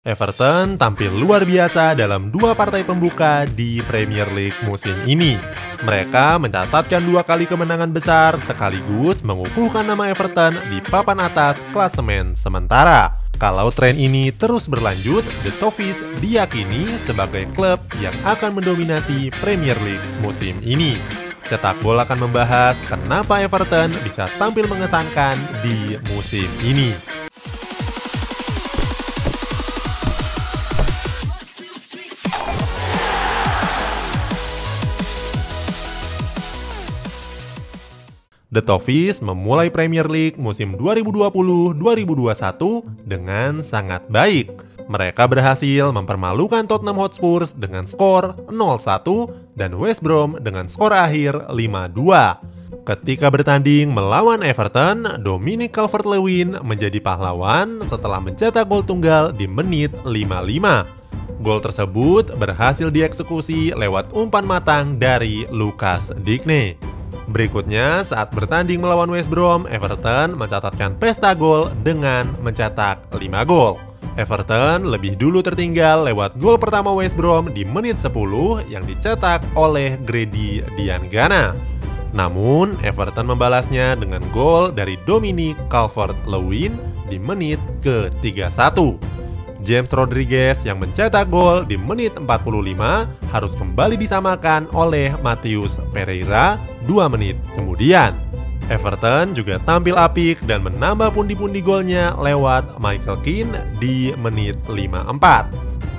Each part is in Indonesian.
Everton tampil luar biasa dalam dua partai pembuka di Premier League musim ini. Mereka mencatatkan 2 kali kemenangan besar sekaligus mengukuhkan nama Everton di papan atas klasemen sementara. Kalau tren ini terus berlanjut, The Toffees diyakini sebagai klub yang akan mendominasi Premier League musim ini. Cetak Gol akan membahas kenapa Everton bisa tampil mengesankan di musim ini. The Toffees memulai Premier League musim 2020-2021 dengan sangat baik. Mereka berhasil mempermalukan Tottenham Hotspur dengan skor 0-1 dan West Brom dengan skor akhir 5-2. Ketika bertanding melawan Everton, Dominic Calvert-Lewin menjadi pahlawan setelah mencetak gol tunggal di menit 55. Gol tersebut berhasil dieksekusi lewat umpan matang dari Lucas Digne. Berikutnya, saat bertanding melawan West Brom, Everton mencatatkan pesta gol dengan mencetak 5 gol. Everton lebih dulu tertinggal lewat gol pertama West Brom di menit 10 yang dicetak oleh Grady Diangana. Namun, Everton membalasnya dengan gol dari Dominic Calvert-Lewin di menit ke-31. James Rodriguez yang mencetak gol di menit 45 harus kembali disamakan oleh Matheus Pereira 2 menit kemudian. Everton juga tampil apik dan menambah pundi-pundi golnya lewat Michael Keane di menit 54.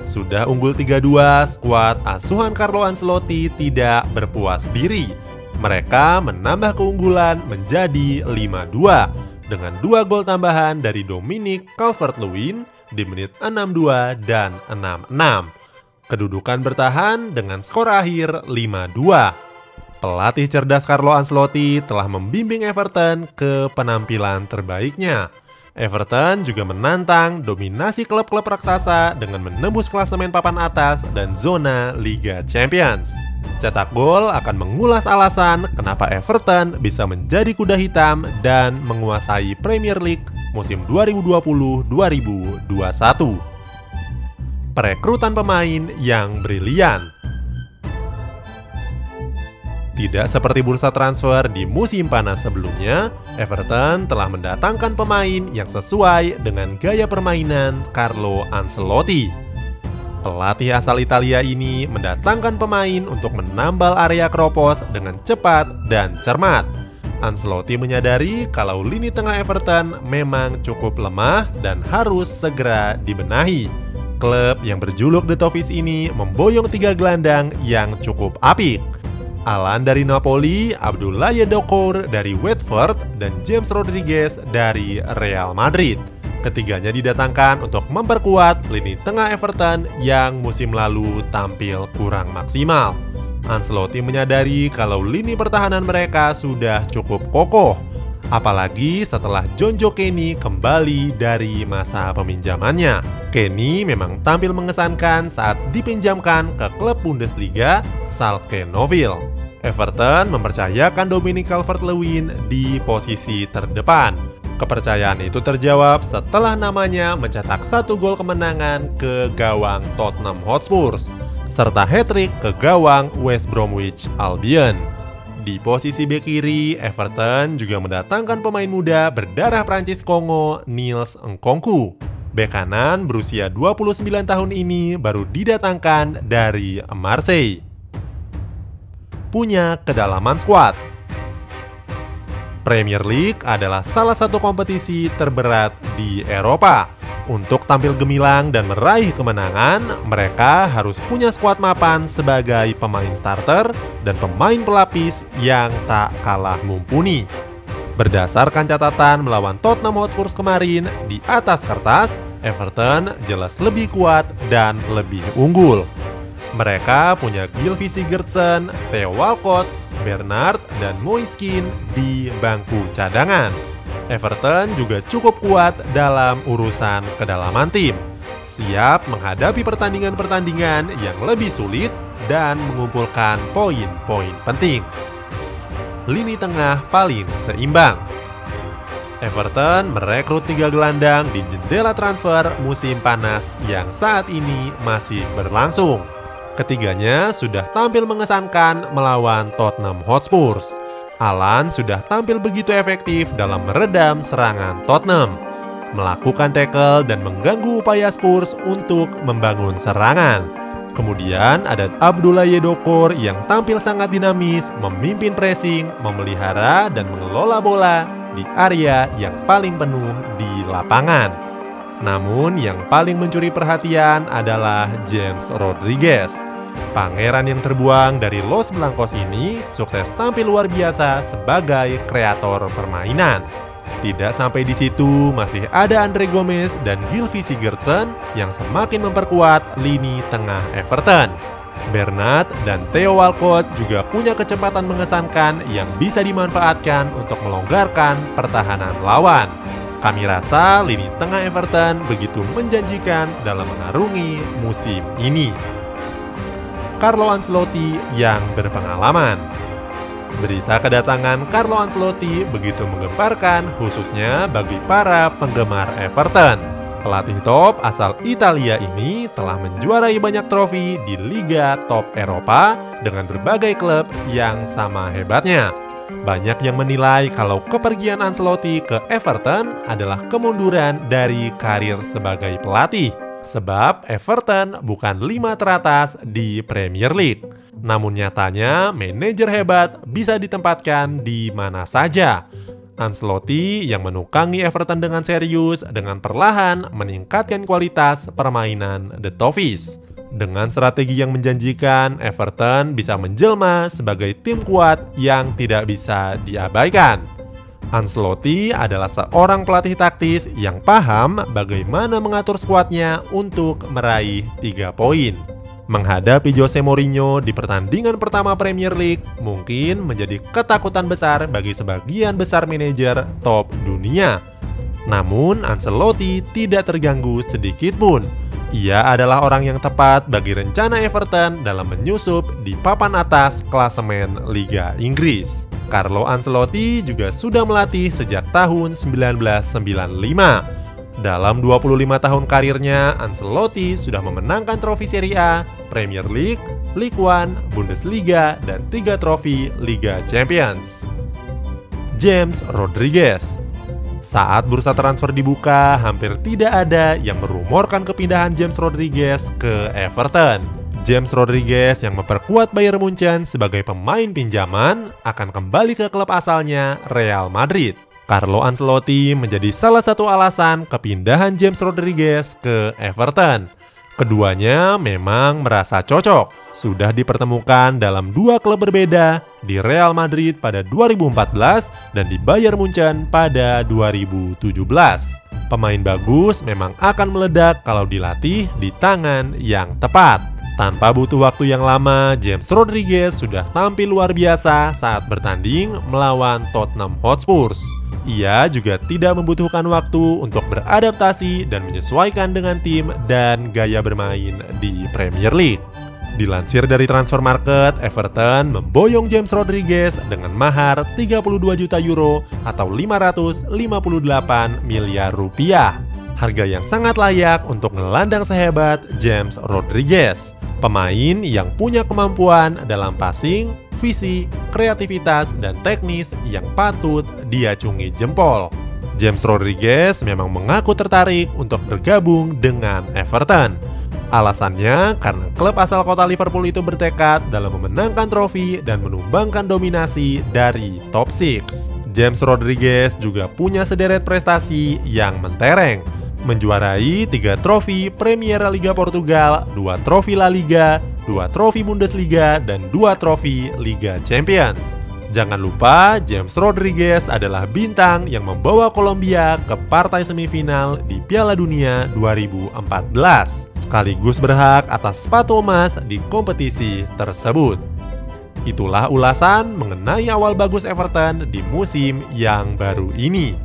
Sudah unggul 3-2, skuad asuhan Carlo Ancelotti tidak berpuas diri. Mereka menambah keunggulan menjadi 5-2 dengan 2 gol tambahan dari Dominic Calvert-Lewin di menit 62 dan 66. Kedudukan bertahan dengan skor akhir 5-2. Pelatih cerdas Carlo Ancelotti telah membimbing Everton ke penampilan terbaiknya. Everton juga menantang dominasi klub-klub raksasa dengan menembus klasemen papan atas dan zona Liga Champions. Cetak Gol akan mengulas alasan kenapa Everton bisa menjadi kuda hitam dan menguasai Premier League musim 2020-2021. Perekrutan pemain yang brilian. Tidak seperti bursa transfer di musim panas sebelumnya, Everton telah mendatangkan pemain yang sesuai dengan gaya permainan Carlo Ancelotti. Pelatih asal Italia ini mendatangkan pemain untuk menambal area Kropos dengan cepat dan cermat. Ancelotti menyadari kalau lini tengah Everton memang cukup lemah dan harus segera dibenahi. Klub yang berjuluk The Toffees ini memboyong 3 gelandang yang cukup apik. Alan dari Napoli, Abdoulaye Doucoure dari Watford, dan James Rodriguez dari Real Madrid. Ketiganya didatangkan untuk memperkuat lini tengah Everton yang musim lalu tampil kurang maksimal. Ancelotti menyadari kalau lini pertahanan mereka sudah cukup kokoh, apalagi setelah Jonjo Kenny kembali dari masa peminjamannya. Kenny memang tampil mengesankan saat dipinjamkan ke klub Bundesliga Schalke 04. Everton mempercayakan Dominic Calvert-Lewin di posisi terdepan. Kepercayaan itu terjawab setelah namanya mencetak 1 gol kemenangan ke gawang Tottenham Hotspur, serta hat-trick ke gawang West Bromwich Albion. Di posisi bek kiri, Everton juga mendatangkan pemain muda berdarah Prancis Kongo, Niels Nkounkou. Bek kanan berusia 29 tahun ini baru didatangkan dari Marseille. Punya kedalaman skuad. Premier League adalah salah satu kompetisi terberat di Eropa. Untuk tampil gemilang dan meraih kemenangan, mereka harus punya skuad mapan sebagai pemain starter dan pemain pelapis yang tak kalah mumpuni. Berdasarkan catatan melawan Tottenham Hotspur kemarin, di atas kertas, Everton jelas lebih kuat dan lebih unggul. Mereka punya Gylfi Sigurdsson, Theo Walcott, Bernard, dan Moise Kean di bangku cadangan. Everton juga cukup kuat dalam urusan kedalaman tim, siap menghadapi pertandingan-pertandingan yang lebih sulit dan mengumpulkan poin-poin penting. Lini tengah paling seimbang. Everton merekrut 3 gelandang di jendela transfer musim panas yang saat ini masih berlangsung. Ketiganya sudah tampil mengesankan melawan Tottenham Hotspur. Alan sudah tampil begitu efektif dalam meredam serangan Tottenham, melakukan tackle dan mengganggu upaya Spurs untuk membangun serangan. Kemudian ada Abdullah Yedokor yang tampil sangat dinamis, memimpin pressing, memelihara dan mengelola bola di area yang paling penuh di lapangan. Namun yang paling mencuri perhatian adalah James Rodriguez. Pangeran yang terbuang dari Los Blancos ini sukses tampil luar biasa sebagai kreator permainan. Tidak sampai di situ, masih ada Andre Gomez dan Gylfi Sigurdsson yang semakin memperkuat lini tengah Everton. Bernat dan Theo Walcott juga punya kecepatan mengesankan yang bisa dimanfaatkan untuk melonggarkan pertahanan lawan. Kami rasa lini tengah Everton begitu menjanjikan dalam mengarungi musim ini. Carlo Ancelotti yang berpengalaman. Berita kedatangan Carlo Ancelotti begitu menggemparkan khususnya bagi para penggemar Everton. Pelatih top asal Italia ini telah menjuarai banyak trofi di liga top Eropa dengan berbagai klub yang sama hebatnya. Banyak yang menilai kalau kepergian Ancelotti ke Everton adalah kemunduran dari karir sebagai pelatih. Sebab Everton bukan 5 teratas di Premier League. Namun nyatanya manajer hebat bisa ditempatkan di mana saja. Ancelotti yang menukangi Everton dengan serius dengan perlahan meningkatkan kualitas permainan The Toffees. Dengan strategi yang menjanjikan, Everton bisa menjelma sebagai tim kuat yang tidak bisa diabaikan. Ancelotti adalah seorang pelatih taktis yang paham bagaimana mengatur skuadnya untuk meraih 3 poin. Menghadapi Jose Mourinho di pertandingan pertama Premier League mungkin menjadi ketakutan besar bagi sebagian besar manajer top dunia. Namun Ancelotti tidak terganggu sedikit pun. Ia adalah orang yang tepat bagi rencana Everton dalam menyusup di papan atas klasemen Liga Inggris. Carlo Ancelotti juga sudah melatih sejak tahun 1995. Dalam 25 tahun karirnya, Ancelotti sudah memenangkan trofi Serie A, Premier League, Ligue 1, Bundesliga, dan 3 trofi Liga Champions. James Rodriguez. Saat bursa transfer dibuka, hampir tidak ada yang merumorkan kepindahan James Rodriguez ke Everton. James Rodriguez yang memperkuat Bayern Munchen sebagai pemain pinjaman akan kembali ke klub asalnya Real Madrid. Carlo Ancelotti menjadi salah satu alasan kepindahan James Rodriguez ke Everton. Keduanya memang merasa cocok. Sudah dipertemukan dalam 2 klub berbeda, di Real Madrid pada 2014 dan di Bayern Munchen pada 2017. Pemain bagus memang akan meledak kalau dilatih di tangan yang tepat. Tanpa butuh waktu yang lama, James Rodriguez sudah tampil luar biasa saat bertanding melawan Tottenham Hotspur. Ia juga tidak membutuhkan waktu untuk beradaptasi dan menyesuaikan dengan tim dan gaya bermain di Premier League. Dilansir dari Transfer Market, Everton memboyong James Rodriguez dengan mahar 32 juta euro atau 558 miliar rupiah. Harga yang sangat layak untuk gelandang sehebat James Rodriguez. Pemain yang punya kemampuan dalam passing, visi, kreativitas, dan teknis yang patut diacungi jempol. James Rodriguez memang mengaku tertarik untuk bergabung dengan Everton. Alasannya karena klub asal kota Liverpool itu bertekad dalam memenangkan trofi dan menumbangkan dominasi dari top 6. James Rodriguez juga punya sederet prestasi yang mentereng. Menjuarai 3 trofi Premier Liga Portugal, 2 trofi La Liga, 2 trofi Bundesliga, dan 2 trofi Liga Champions. Jangan lupa, James Rodriguez adalah bintang yang membawa Kolombia ke partai semifinal di Piala Dunia 2014, sekaligus berhak atas sepatu emas di kompetisi tersebut. Itulah ulasan mengenai awal bagus Everton di musim yang baru ini.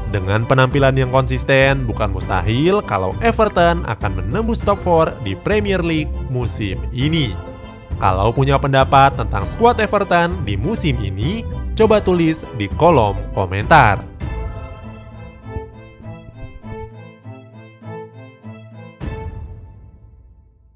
Dengan penampilan yang konsisten, bukan mustahil kalau Everton akan menembus top 4 di Premier League musim ini. Kalau punya pendapat tentang skuad Everton di musim ini, coba tulis di kolom komentar.